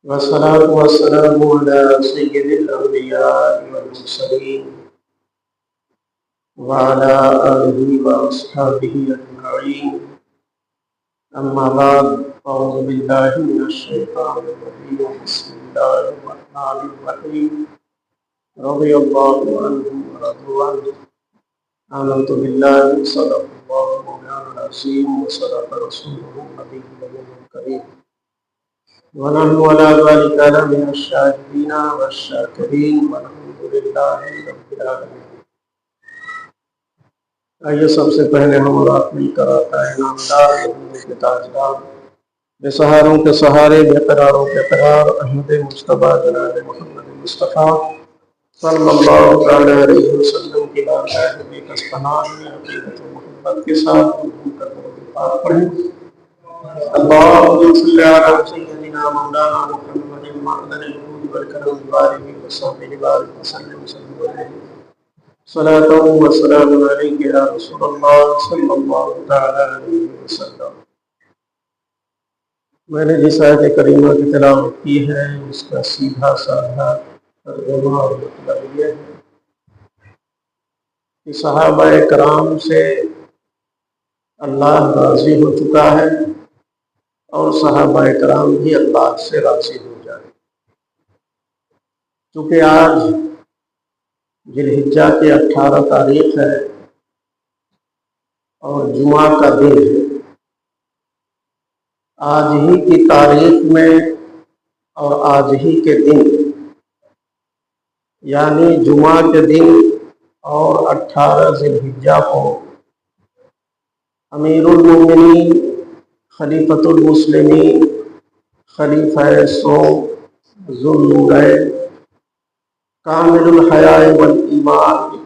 والصلاة والسلام على سيد الأنبياء والمرسلين وعلى آله وأصحابه أجمعين. أما بعد، أعوذ بالله من الشيطان الرجيم. بسم الله الرحمن الرحيم. رضي الله عنهم ورضوا عنه. آمنت بالله صدق الله مولانا العظيم وصدق رسوله النبي الكريم ونحن على ذلك لمن الشاهدين والشاكرين والحمد لله رب العالمين. آئیے سب سے پہلے ہم اور آپ مل کر آتا ہے نامدار کے تاجدار بے سہاروں کے سہارے بے قراروں کے قرار احمد مجتبیٰ جناب محمد مصطفیٰ صلی اللہ علیہ وسلم کی بارگاہ میں پناہ میں عقیدت و محبت کے ساتھ پاک پڑھیں. اللهم صل على سيدنا مولانا محمد معدن الجود والكرم وآله وصحبه وبارك وسلم صلاة وسلام عليك يا رسول الله صلی اللہ تعالی علیہ وسلم. میں نے جس آیت کریمہ کی تلاوت کی ہے اس کا سیدھا سادھا ترجمہ اور مطلب یہ ہے کہ صحابہ کرام سے اللہ راضی ہو چکا ہے اور صحابہ کرام بھی اللہ سے راضی ہو جائے. چونکہ آج ذی الحجہ کی 18 تاریخ ہے اور جمعہ کا دن ہے. آج ہی کی تاریخ میں اور آج ہی کے دن یعنی جمعہ کے دن اور 18 ذی الحجہ کو امیر المومنین خلیفۃ المسلمین خلیفہ سوم ذو النورین کامل الحیاء والایمان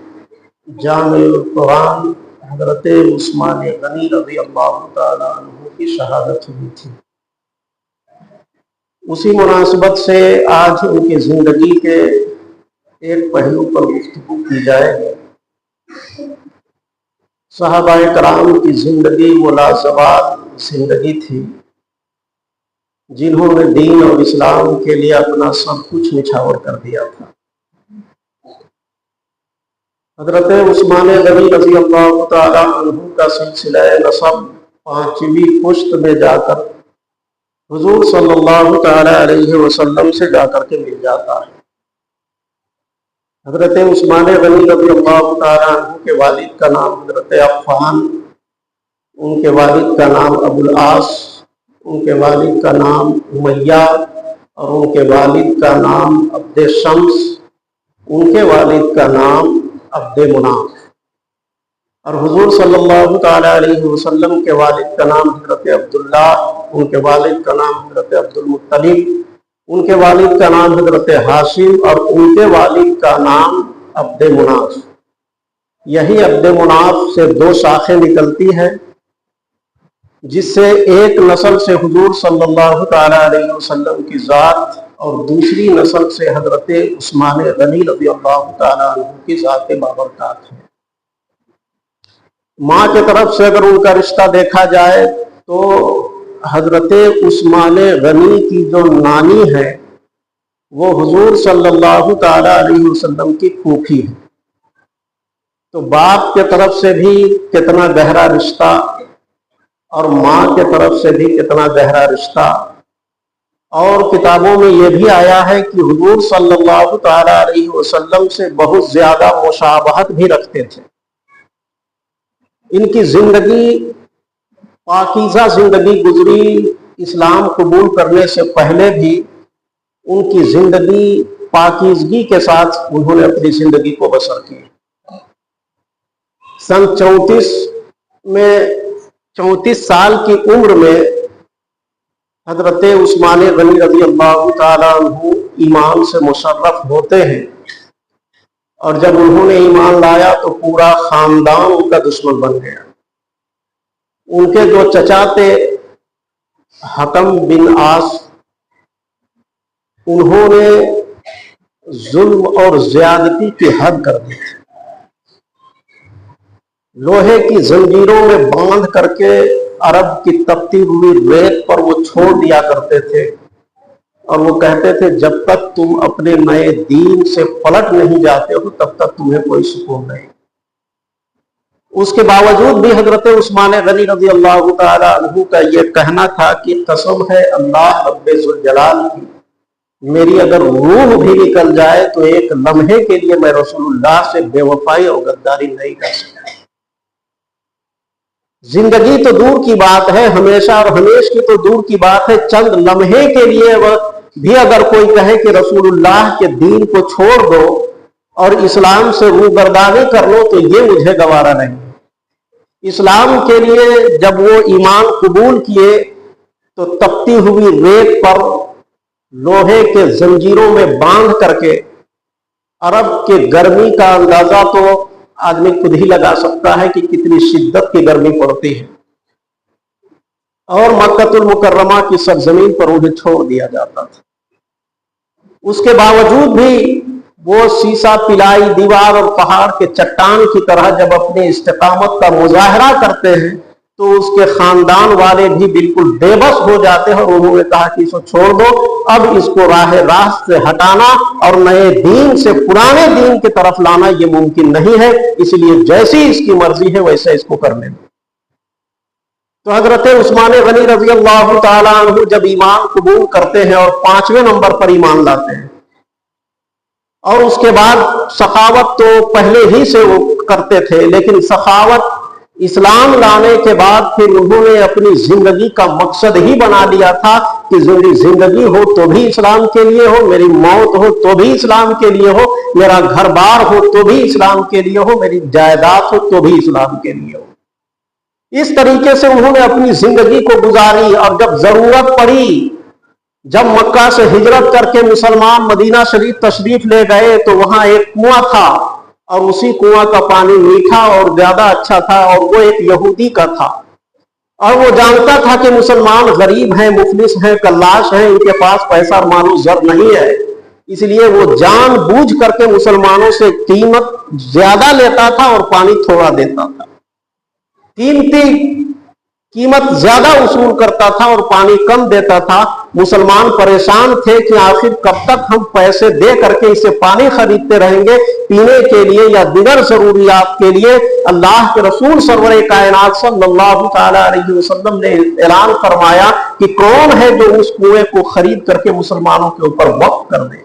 جامع القرآن حضرت عثمان غنی رضی اللہ تعالیٰ عنہ کی شہادت ہوئی تھی. اسی مناسبت سے آج ان کی زندگی کے ایک پہلو پر گفتگو کی جائے گی. صحابہ کرام کی زندگی وہ لازوال زندگی تھی جنہوں نے دین اور اسلام کے لیے اپنا سب کچھ نچھاور کر دیا تھا. حضرت عثمان غنی رضی اللہ تعالیٰ عنہ کا سلسلہ نسب 5ویں پشت میں جا کر حضور صلی اللہ تعالیٰ علیہ وسلم سے جا کر کے مل جاتا ہے. حضرت عثمان غنی رضی اللہ تعالیٰ عنہ کے والد کا نام حضرت عفان، ان کے والد کا نام ابو العاص، ان کے والد کا نام امیہ اور ان کے والد کا نام عبد شمس، ان کے والد کا نام عبد مناف، اور حضور صلی اللہ تعالیٰ علیہ وسلم کے والد کا نام حضرت عبداللہ، ان کے والد کا نام حضرت عبد المطلب، ان کے والد کا نام حضرت ہاشم اور ان کے والد کا نام عبد مناف. یہی عبد مناف سے 2 شاخیں نکلتی ہیں جس سے ایک نسل سے حضور صلی اللہ تعالیٰ علیہ وسلم کی ذات اور دوسری نسل سے حضرت عثمان غنی رضی اللہ تعالیٰ عنہ کی ذات بابرکات ہے. ماں کے طرف سے اگر ان کا رشتہ دیکھا جائے تو حضرت عثمان غنی کی جو نانی ہے وہ حضور صلی اللہ تعالیٰ علیہ وسلم کی پھوپھی ہے. تو باپ کے طرف سے بھی کتنا گہرا رشتہ اور ماں کے طرف سے بھی کتنا گہرا رشتہ. اور کتابوں میں یہ بھی آیا ہے کہ حضور صلی اللہ تعالیٰ علیہ وسلم سے بہت زیادہ مشابہت بھی رکھتے تھے. ان کی زندگی پاکیزہ زندگی گزری. اسلام قبول کرنے سے پہلے بھی ان کی زندگی پاکیزگی کے ساتھ انہوں نے اپنی زندگی کو بسر کی. سن 34 سال کی عمر میں حضرت عثمان غنی رضی اللہ تعالیٰ عنہ ایمان سے مشرف ہوتے ہیں، اور جب انہوں نے ایمان لایا تو پورا خاندان ان کا دشمن بن گیا. ان کے جو چچا تھے حکم بن عاص، انہوں نے ظلم اور زیادتی کی حد کر دی. لوہے کی زنجیروں میں باندھ کر کے अरब की तपती हुई रेत पर वो छोड़ दिया करते थे और वो कहते थे जब तक तुम अपने नए दीन से पलट नहीं जाते हो तब तक तुम्हें कोई सुकून नहीं। उसके बावजूद भी हजरत उस्मान गनी रज़ी अल्लाह तआला अन्हु का ये कहना था कि कसम है अल्लाह रब्बे ज़ुल जलाल की, मेरी अगर रूह भी निकल जाए तो एक लम्हे के लिए मैं रसूलुल्लाह से बेवफाई और गद्दारी नहीं कर सकता। जिंदगी तो दूर की बात है, हमेशा और हमेश की तो दूर की बात है, चंद लम्हे के लिए वह भी अगर कोई कहे कि रसूलुल्लाह के दीन को छोड़ दो और इस्लाम से रूबरदारी कर लो तो ये मुझे गवारा नहीं। इस्लाम के लिए जब वो ईमान कबूल किए तो तपती हुई रेत पर लोहे के जंजीरों में बांध करके, अरब के गर्मी का अंदाजा तो आदमी खुद ही लगा सकता है कि कितनी शिद्दत की गर्मी पड़ती है, और मक्कतुल मुकर्रमा की सरजमीन पर उन्हें छोड़ दिया जाता था। उसके बावजूद भी वो शीशा पिलाई दीवार और पहाड़ के चट्टान की तरह जब अपने इस्तिकामत का मुजाहरा करते हैं तो उसके खानदान वाले भी बिल्कुल बेबस हो जाते हैं और उन्होंने कहा कि इसको छोड़ दो, अब इसको राह से हटाना और नए दीन से पुराने दीन की तरफ लाना ये मुमकिन नहीं है, इसलिए जैसी इसकी मर्जी है वैसे इसको करने दो। तो हजरत उस्मान गनी रज़ी अल्लाह तआला अन्हु जब ईमान कबूल करते हैं और 5वें नंबर पर ईमान लाते हैं, और उसके बाद सखावत तो पहले ही से वो करते थे, लेकिन सखावत इस्लाम लाने के बाद फिर उन्होंने अपनी जिंदगी का मकसद ही बना लिया था कि मेरी जिंदगी हो तो भी इस्लाम के लिए हो, मेरी मौत हो तो भी इस्लाम के लिए हो, मेरा घर बार हो तो भी इस्लाम के लिए हो, मेरी जायदाद हो तो भी इस्लाम के लिए हो। इस तरीके से उन्होंने अपनी जिंदगी को गुजारी। और जब जरूरत पड़ी, जब मक्का से हिजरत करके मुसलमान मदीना शरीफ तशरीफ ले गए तो वहां एक कुआं था और उसी कुआं का पानी मीठा और ज्यादा अच्छा था, और वो एक यहूदी का था, और वो जानता था कि मुसलमान गरीब हैं, मुफलिस हैं, कल्लाश हैं, इनके पास पैसा और मानो जर नहीं है, इसलिए वो जानबूझ करके मुसलमानों से कीमत ज्यादा लेता था और पानी थोड़ा देता था। कीमत ज्यादा वसूल करता था और पानी कम देता था। मुसलमान परेशान थे कि आखिर कब तक हम पैसे दे करके इसे पानी खरीदते रहेंगे पीने के लिए या दीगर जरूरियात के लिए। अल्लाह के रसूल सरवर कायनात सल्लल्लाहु तआला अलैहि वसल्लम ने ऐलान फरमाया कि कौन है जो उस कुएं को खरीद करके मुसलमानों के ऊपर वक्फ कर दे,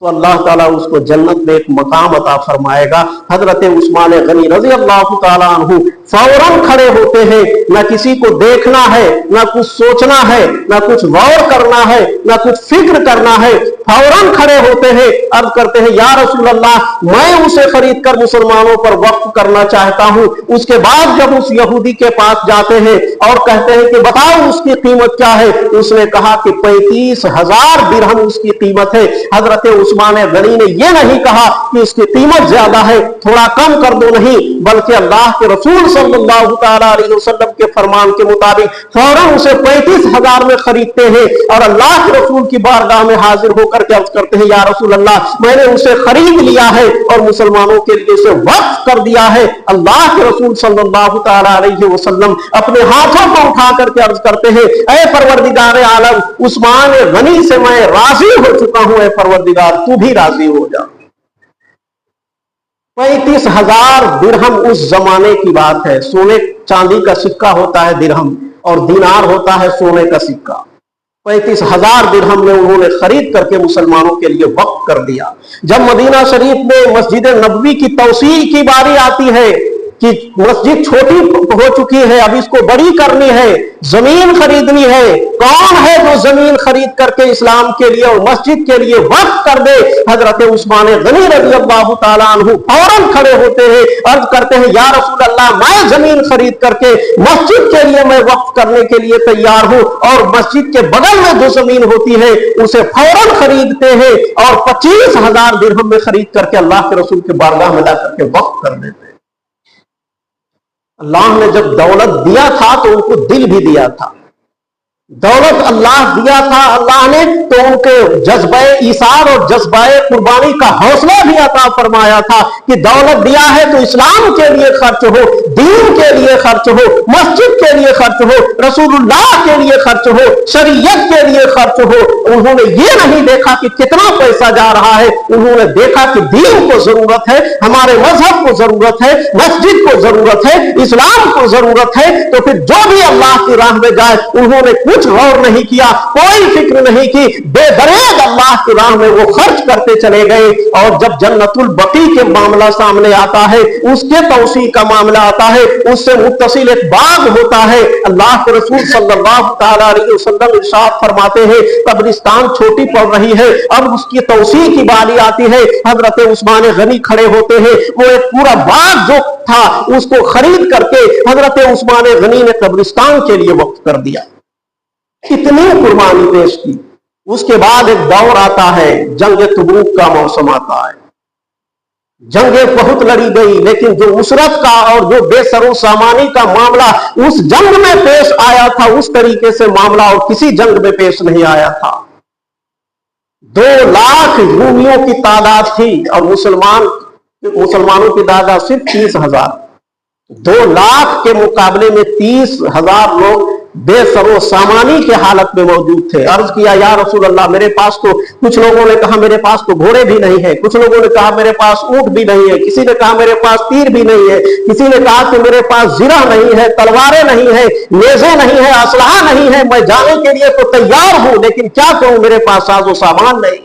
तो अल्लाह ताला उसको जन्नत में एक मकाम अता फरमाएगा। हजरत उस्मान गनी रज़ी अल्लाह ताला अन्हु फौरन खड़े होते हैं, न किसी को देखना है, न कुछ सोचना है, न कुछ गौर करना है, न कुछ फिक्र करना है, फौरन खड़े होते हैं, अर्ज करते हैं या रसूल अल्लाह, मैं उसे खरीद कर मुसलमानों पर वक्फ करना चाहता हूं। उसके बाद जब उस यहूदी के पास जाते हैं और कहते हैं कि बताओ उसकी कीमत क्या है, उसने कहा कि 35,000 दिरहम उसकी कीमत है। हजरत उस्मान गनी ने यह नहीं कहा कि इसकी कीमत ज्यादा है, थोड़ा कम कर दो, नहीं, बल्कि अल्लाह के रसूल सल्लल्लाहु तआला अलैहि वसल्लम के फरमान के मुताबिक फौरन उसे 35,000 में खरीदते हैं और अल्लाह के रसूल की बारगाह में हाजिर होकर के अर्ज करते हैं या रसूल अल्लाह, मैंने उसे खरीद लिया है और मुसलमानों के लिए उसे वक्फ कर दिया है। अल्लाह के रसूल सल्लल्लाहु तआला अलैहि वसल्लम अपने हाथों को उठा करके अर्ज करते हैं, ऐ परवरदिगार आलम, उस्मान गनी से मैं राजी हो चुका हूं, ऐ परवरदिगार तू भी राजी हो जा। 35,000 दिरहम उस जमाने की बात है। सोने चांदी का सिक्का होता है दिरहम और दीनार होता है सोने का सिक्का। 35,000 दिरहम में उन्होंने खरीद करके मुसलमानों के लिए वक्फ कर दिया। जब मदीना शरीफ में मस्जिद नबवी की तौसील की बारी आती है कि मस्जिद छोटी हो चुकी है, अब इसको बड़ी करनी है, जमीन खरीदनी है, कौन है जो जमीन खरीद करके इस्लाम के लिए और मस्जिद के लिए वक्फ कर दे? हजरत उस्मान गनी रज़ी अल्लाह तआला अन्हु फौरन खड़े होते हैं, अर्ज करते हैं या रसूल अल्लाह, मैं जमीन खरीद करके मस्जिद के लिए मैं वक्फ करने के लिए तैयार हूं। और मस्जिद के बगल में जो जमीन होती है उसे फौरन खरीदते हैं और 25,000 दिरहम में खरीद करके अल्लाह के रसूल के बारगाह में ला करके वक्फ कर देते हैं। अल्लाह ने जब दौलत दिया था तो उनको दिल भी दिया था। दौलत अल्लाह दिया था अल्लाह ने, तो उनके जज्बे ईसार और जज्बे कुर्बानी का हौसला भी अता फरमाया था कि दौलत दिया है तो इस्लाम के लिए खर्च हो, दीन के लिए खर्च हो, मस्जिद के लिए खर्च हो, रसूलुल्लाह के लिए खर्च हो, शरीयत के लिए खर्च हो। उन्होंने ये नहीं देखा कि कितना पैसा जा रहा है, उन्होंने देखा कि दीन को जरूरत है, हमारे मजहब को जरूरत है, मस्जिद को जरूरत है, इस्लाम को जरूरत है। तो फिर जो भी अल्लाह की राह में जाए, उन्होंने कुछ गौर नहीं किया, कोई फिक्र नहीं की, बेदरेग अल्लाह की राह में वो खर्च करते चले गए। और जब जन्नतुल बकी के मामला सामने आता है, उसके तौसी का मामला आता है, उससे मुत्तसिल एक बाग होता है। अल्लाह के रसूल सल्लल्लाहु तआला अलैहि वसल्लम इरशाद फरमाते हैं, कब्रिस्तान छोटी पड़ रही है, अब उसकी तौसी की बारी आती है। हजरत उस्मान गनी खड़े होते हैं, वो एक पूरा बाग जो था उसको खरीद करके हजरत उस्मान गनी ने कब्रिस्तान के लिए वक्फ कर दिया। कितनी कुर्बानी पेश की। उसके बाद एक दौर आता है, जंग तबूक का मौसम आता है। जंगें बहुत लड़ी गई, लेकिन जो उसरत का और जो बेसरो सामानी का मामला उस जंग में पेश आया था, उस तरीके से मामला और किसी जंग में पेश नहीं आया था। 2 लाख रूमियों की तादाद थी और मुसलमानों की तादाद सिर्फ 30,000। 2 लाख के मुकाबले में 30,000 लोग बेसरो सामानी के हालत में मौजूद थे। अर्ज किया, या रसूल अल्लाह, मेरे पास तो, कुछ लोगों ने कहा मेरे पास तो घोड़े भी नहीं है, कुछ लोगों ने कहा मेरे पास ऊंट भी नहीं है, किसी ने कहा मेरे पास तीर भी नहीं है, किसी ने कहा कि मेरे पास जिरा नहीं है, तलवारें नहीं है, नेज़े नहीं है, असलहा नहीं है। मैं जाने के लिए तो तैयार हूं, लेकिन क्या करूं, मेरे पास साजो सामान नहीं।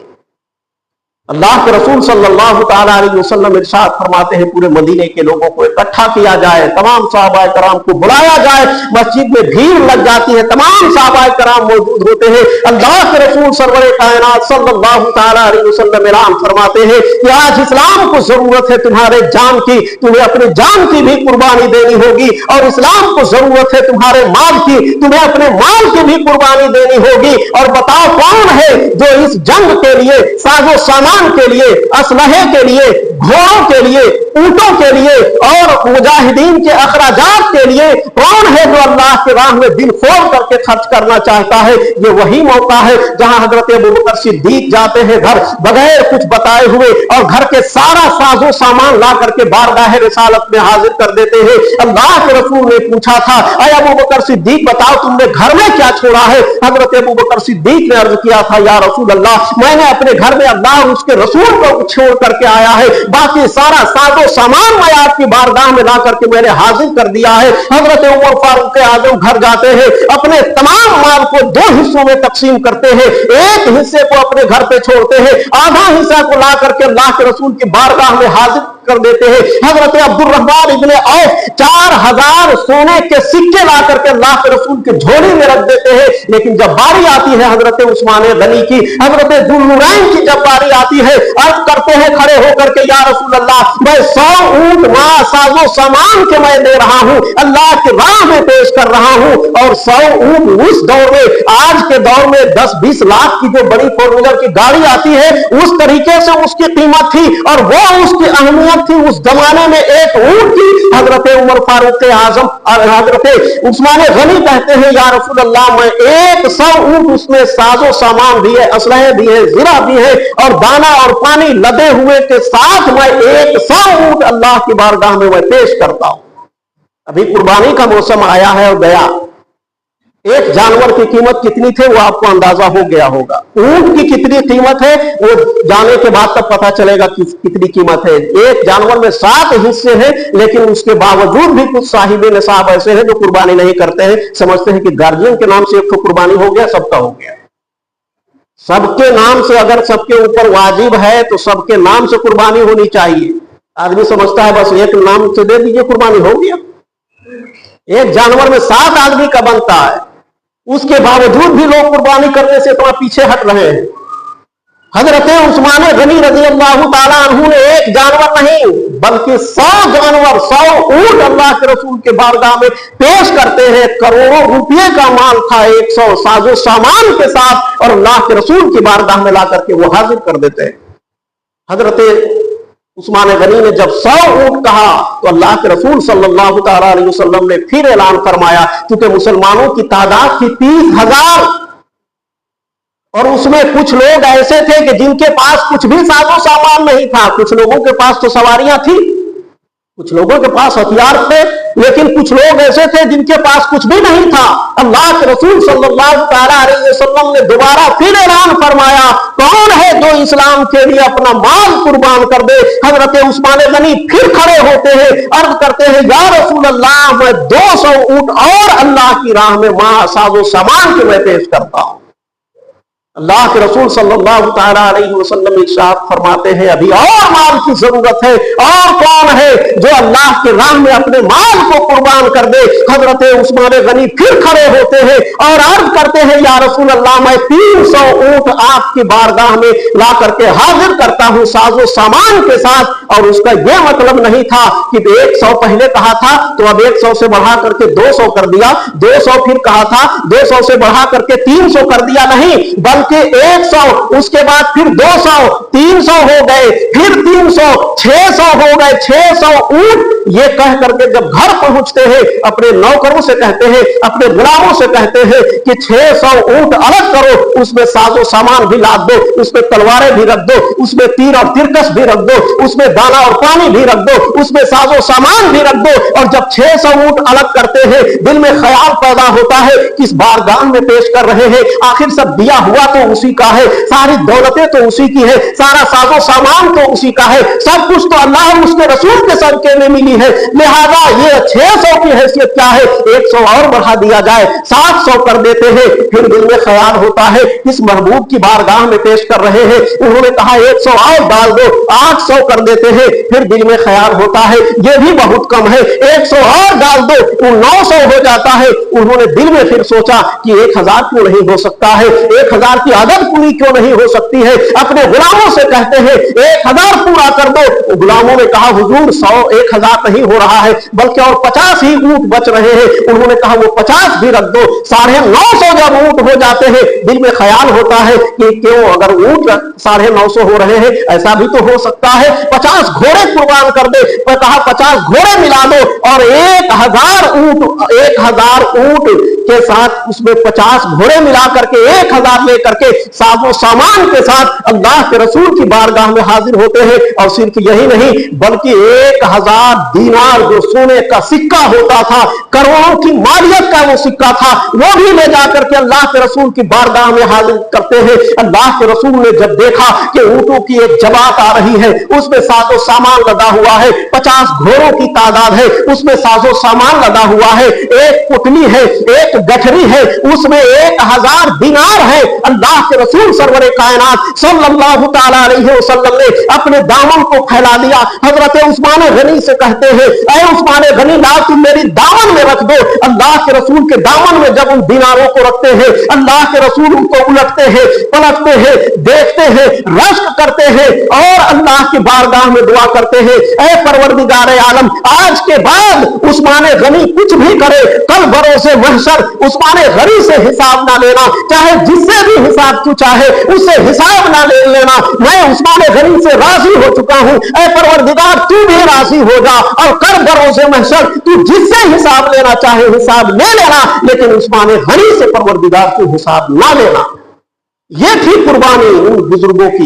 अल्लाह के रसूल सल्लल्लाहु तआला अलैहि वसल्लम इरशाद फरमाते हैं, पूरे मदीने के लोगों को इकट्ठा किया जाए, तमाम सहाबाए कराम को बुलाया जाए, मस्जिद में भीड़ लग जाती है, तमाम सहाबाए कराम मौजूद होते हैं। अल्लाह के रसूल सरवरे कायनात सल्लल्लाहु तआला अलैहि वसल्लम ऐलान फरमाते हैं कि आज इस्लाम को जरूरत है तुम्हारे जान की, तुम्हें अपने जान की भी कुर्बानी देनी होगी, और इस्लाम को जरूरत है तुम्हारे माल की, तुम्हें अपने माल की भी कुर्बानी देनी होगी। और बताओ कौन है जो इस जंग के लिए, साजो सामान के लिए, असलहे के लिए, घोड़ों के लिए, ऊंटों के लिए और मुजाहिदीन के अखराजात के लिए कौन है जो अल्लाह के राह में दिल खोल करके खर्च करना चाहता है? ये वही मौका है जहां हजरत अबू बकर सिद्दीक जाते हैं घर बगैर कुछ बताए हुए, और घर के सारा साजो सामान ला करके बारगाह रिसालत में हाजिर कर देते हैं। अल्लाह के रसूल ने पूछा था, अय अबू बकर सिद्दीक, बताओ तुमने घर में क्या छोड़ा है? हजरत अबू बकर सिद्दीक ने अर्ज किया था, या रसूल अल्लाह, मैंने अपने घर में अल्लाह उसके रसूल को छोड़ करके आया है, बाकी सारा साजो सामान मैं आपकी बारगाह में ला करके मैंने हाजिर कर दिया है। हजरत उमर फारूक आजम घर जाते हैं, अपने तमाम माल को 2 हिस्सों में तकसीम करते हैं, एक हिस्से को अपने घर पे छोड़ते हैं, आधा हिस्सा को ला करके अल्लाह के रसूल की बारगाह में हाजिर कर देते हैं। हजरत अब्दुल रहमान इब्ने औफ 4000 सोने के सिक्के ला करके अल्लाह के रसूल की झोली में रख देते हैं। लेकिन जब बारी आती है हजरत उस्मान गनी की, हजरत दुल्नुरैन की जब बारी आती है, अर्ज करते हैं खड़े होकर के, या रसूल अल्लाह, मैं 100 ऊंट मां साजो सामान के मैं दे रहा हूं, अल्लाह की राह में पेश कर रहा हूं। और 100 ऊंट उस दौर में, आज के दौर में 10-20 लाख की जो बड़ी 4 व्हीलर की गाड़ी आती है, उस तरीके से उसकी कीमत थी और वो उसकी अहमियत थी। उस जमाने में एक ऊंट की हजरत उमर फारूक आजम और हजरत उस्मान गनी कहते हैं, या रसूल अल्लाह, मैं 100 ऊंट उसमें साजो सामान भी है, असलहे भी है, जिरा भी है और दाना और पानी लदे हुए के साथ मैं 100 ऊंट अल्लाह की बारगाह में मैं पेश करता हूं। अभी कुर्बानी का मौसम आया है और गया। एक जानवर की कीमत कितनी थी वो आपको अंदाजा हो गया होगा। ऊंट की कितनी कीमत है वो जाने के बाद तब पता चलेगा कि कितनी कीमत है। एक जानवर में 7 हिस्से हैं, लेकिन उसके बावजूद भी कुछ साहिबे निसाब ऐसे हैं जो कुर्बानी नहीं करते हैं, समझते हैं कि गार्जियन के नाम से एक तो कुर्बानी हो गया, सबका हो गया। सबके नाम से अगर सबके ऊपर वाजिब है तो सबके नाम से कुर्बानी होनी चाहिए। आदमी समझता है बस एक नाम से दे दीजिए कुर्बानी हो गया। एक जानवर में 7 आदमी का बनता है, उसके बावजूद भी लोग कुर्बानी करने से थोड़ा पीछे हट रहे हैं। हजरत उस्मान गनी रज़ी अल्लाह ताला अन्हु ने एक जानवर नहीं बल्कि 100 जानवर, 100 ऊंट अल्लाह के रसूल के बारगाह में पेश करते हैं। करोड़ों रुपये का माल था, 100 साजो सामान के साथ, और अल्लाह के रसूल की बारगाह में ला करके वो हाजिर कर देते हैं। हजरत उस्मान गनी ने जब 100 ऊंट कहा तो अल्लाह के रसूल सल्लल्लाहु ताला अलैहि वसल्लम ने फिर ऐलान फरमाया, क्योंकि मुसलमानों की तादाद थी 30,000 और उसमें कुछ लोग ऐसे थे कि जिनके पास कुछ भी साजो सामान नहीं था। कुछ लोगों के पास तो सवारियां थी, कुछ लोगों के पास हथियार थे, लेकिन कुछ लोग ऐसे थे जिनके पास कुछ भी नहीं था। अल्लाह के रसूल सल्लल्लाहु ताला अलैहि वसल्लम ने दोबारा फिर ऐलान फरमाया, कौन है जो इस्लाम के लिए अपना माल कुर्बान कर दे। हजरत उस्मान गनी फिर खड़े होते हैं, अर्ज करते हैं, या रसूल अल्लाह, मैं 200 ऊंट और अल्लाह की राह में मां साजो सामान के मैं पेश करता हूं। अल्लाह के रसूल सल्लल्लाहु ताला अलैहि वसल्लम इरशाद फरमाते हैं, अभी और माल की जरूरत है, और कौन है जो अल्लाह के राह में अपने माल को कुर्बान कर दे। हजरत उस्मान गनी फिर खड़े होते हैं और अर्ज करते हैं, या रसूल अल्लाह, मैं 300 ऊंट आपकी बारगाह में ला करके हाजिर करता हूं साजो सामान के साथ। और उसका यह मतलब नहीं था कि 100 पहले कहा था तो अब 100 से बढ़ा करके 200 कर दिया, 200 फिर कहा था 200 से बढ़ा करके 300 कर दिया, नहीं, बल्कि 100, उसके बाद फिर 200, 300 हो गए, फिर 300, 600 हो गए, 600 ऊंट। ये कह करके जब घर पहुंचते हैं अपने नौकरों से कहते हैं, अपने गुलामों से कहते हैं कि 600 ऊंट अलग करो, उसमें साजो सामान भी लाद दो, उसमें तलवारें भी रख दो, उसमें तीर और तिरकस भी रख दो, उसमें दाना और पानी भी रख दो, उसमें साजो सामान भी रख दो। और जब 600 ऊंट अलग करते हैं, दिल में ख्याल पैदा होता है कि इस बारगाह में पेश कर रहे हैं, आखिर सब दिया हुआ तो उसी का है, सारी दौलतें तो उसी की है, सारा साजो सामान तो उसी का है, सब कुछ तो अल्लाह और उसके रसूल के सदके में मिली है। लिहाजा ये 600 की हैसियत क्या है, 100 और बढ़ा दिया जाए, 700 कर देते हैं। फिर दिल में ख्याल होता है इस महबूब की बारगाह में पेश कर रहे हैं, उन्होंने कहा 100 और डाल दो, 800 कर देते हैं। फिर दिल में ख्याल होता है ये भी बहुत कम है, 100 और डाल दो, 900 हो जाता है। उन्होंने दिल में फिर सोचा कि 1000 क्यों नहीं हो सकता है, 1000 की आदत पूरी क्यों नहीं हो सकती है। अपने गुलामों से कहते हैं 1000 पूरा कर दो। गुलामों ने कहा हुजूर 100 1000 नहीं हो रहा है, बल्कि और 50 ही ऊंट बच रहे हैं। उन्होंने कहा वो 50 भी रख दो। 950 जब ऊंट हो जाते हैं, दिल में ख्याल होता है कि क्यों, अगर ऊंट 950 हो रहे हैं, ऐसा भी तो हो सकता है 50 घोड़े कुर्बान कर दे। कहा 50 घोड़े मिला दो और 1000 ऊंट के साथ उसमें 50 घोड़े मिला करके 1000 लेकर के साजो सामान के साथ अल्लाह के रसूल की बारगाह में हाजिर होते हैं। और सिर्फ यही नहीं, बल्कि 1000 दीनार जो सोने का सिक्का होता था, करोड़ों की मालियत का वो सिक्का था, वो भी ले जाकर के अल्लाह के रसूल की बारगाह में हाजिर करते हैं। अल्लाह के रसूल ने जब देखा कि ऊंटों की एक जमात आ रही है, उसमें साजो सामान लदा हुआ है, 50 घोड़ों की तादाद है, उसमें साजो सामान लदा हुआ है, एक पुतली है, एक गठरी है, उसमें 1000 दीनार है। अल्लाह के रसूल सरवरे कायनात सल्लल्लाहु ताला अलैहि वसल्लम ने अपने दामन को फैला दिया। हजरत उस्मान गनी से कहते हैं, ऐ उस्मान गनी, ला तुम मेरी दामन में रख दो। अल्लाह के रसूल के दामन में जब उन दीनारों को रखते हैं, अल्लाह के रसूल उनको उलटते हैं, पलटते हैं, देखते हैं, रश्क करते हैं और अल्लाह की बारगाह में दुआ करते हैं, ऐ परवरदिगार आलम, आज के बाद उस्मान गनी कुछ भी करे, कल भरोसे महशर उस्मान गनी से हिसाब ना लेना, चाहे जिससे भी हिसाब तू चाहे उससे हिसाब ना ले लेना। मैं उस्मान गनी से राजी हो चुका हूं, ऐ परवरदिगार तू भी राजी हो जा और कर भरोसे महशर तू जिससे हिसाब लेना चाहे हिसाब ले लेना, लेकिन उस्मान गनी से परवरदिगार तू हिसाब ना लेना। ये थी कुर्बानी उन बुजुर्गों की,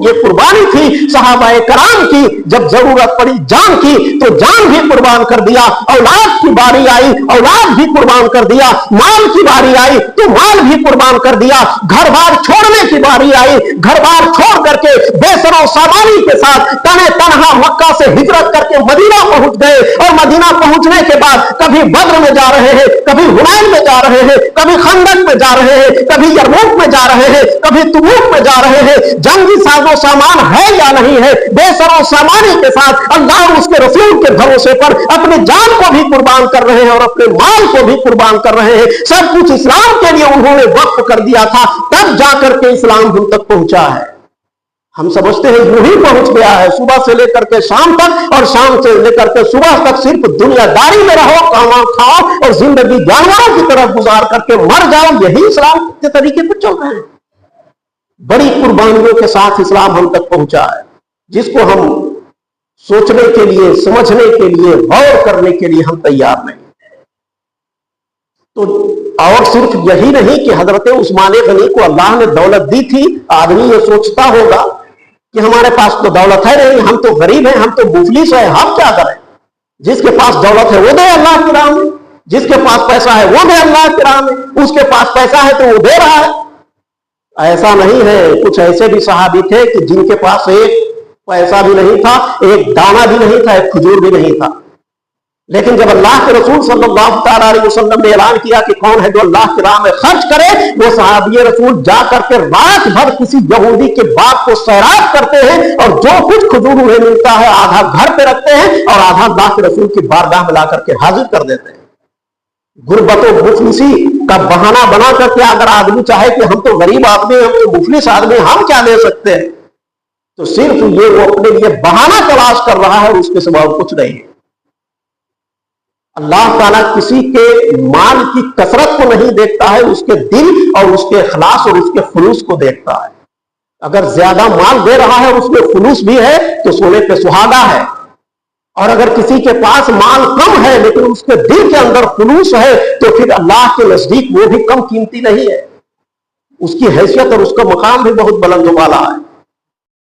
ये कुर्बानी थी सहाबाए कराम की। जब जरूरत पड़ी जान की तो जान भी कुर्बान कर दिया, औलाद की बारी आई औलाद भी कुर्बान कर दिया, माल की बारी आई तो माल भी कुर्बान कर दिया, घर बार छोड़ने की बारी आई, घर बार छोड़ करके बेसरो सामानी के साथ तने तनहा मक्का से हिजरत करके मदीना पहुंच गए। और मदीना पहुंचने के बाद कभी बद्र में जा रहे हैं, कभी हुनैन में जा रहे हैं, कभी खंदक में जा रहे हैं, कभी यरमूक में जा रहे हैं, कभी तबूक में जा रहे हैं। जंगी साजो सामान है या नहीं है, बेसरो सामानी के साथ अल्लाह और उसके रसूल के भरोसे पर अपनी जान को भी कुर्बान कर रहे हैं और अपने माल को भी कुर्बान कर रहे हैं। सब कुछ इस्लाम के लिए उन्होंने वक्फ कर दिया था, तब जाकर के इस्लाम हम तक पहुंचा है। हम समझते हैं यूं ही पहुंच गया है, सुबह से लेकर के शाम तक और शाम से लेकर के सुबह तक सिर्फ दुनियादारी में रहो, कामा खाओ और जिंदगी जानवरों की तरफ गुजार करके मर जाओ, यही इस्लाम के तरीके पर चल रहे हैं। बड़ी कुर्बानियों के साथ इस्लाम हम तक पहुंचा है, जिसको हम सोचने के लिए, समझने के लिए, गौर करने के लिए हम तैयार नहीं। तो और सिर्फ यही नहीं कि हजरत उस्मान गनी को अल्लाह ने दौलत दी थी। आदमी ये सोचता होगा कि हमारे पास तो दौलत है नहीं, हम तो गरीब हैं, हम तो मुफलिस हैं, हम क्या करें। जिसके पास दौलत है वो दे अल्लाह की राह में, जिसके पास पैसा है वो दे अल्लाह की राह में, उसके पास पैसा है तो वो दे रहा है। ऐसा नहीं है, कुछ ऐसे भी सहाबी थे कि जिनके पास एक पैसा भी नहीं था, एक दाना भी नहीं था, एक खजूर भी नहीं था, लेकिन जब अल्लाह के रसूल सल्लल्लाहु अलैहि वसल्लम ने ऐलान किया कि कौन है जो अल्लाह की राह में खर्च करे, वो सहाबी रसूल जा करके रात भर किसी यहूदी के बाग को सैराब करते हैं और जो कुछ खजूर उन्हें मिलता है आधा घर पे रखते हैं और आधा अल्लाह के रसूल की बारगाह में ला करके हाजिर कर देते हैं। गुर्बत और मुफलिसी का बहाना बना करके अगर आदमी चाहे कि हम तो गरीब आदमी, हम तो मुफलिस आदमी, हम क्या ले सकते हैं, तो सिर्फ ये वो अपने लिए बहाना तलाश कर रहा है, उसके सिवा कुछ नहीं है। अल्लाह ताला किसी के माल की कसरत को नहीं देखता है, उसके दिल और उसके इखलास और उसके खुलूस को देखता है। अगर ज्यादा माल दे रहा है और उसमें खुलूस भी है तो सोने पे सुहागा है, और अगर किसी के पास माल कम है लेकिन उसके दिल के अंदर खुलूस है तो फिर अल्लाह के नजदीक वो भी कम कीमती नहीं है, उसकी हैसियत और उसका मकाम भी बहुत बुलंद वाला है।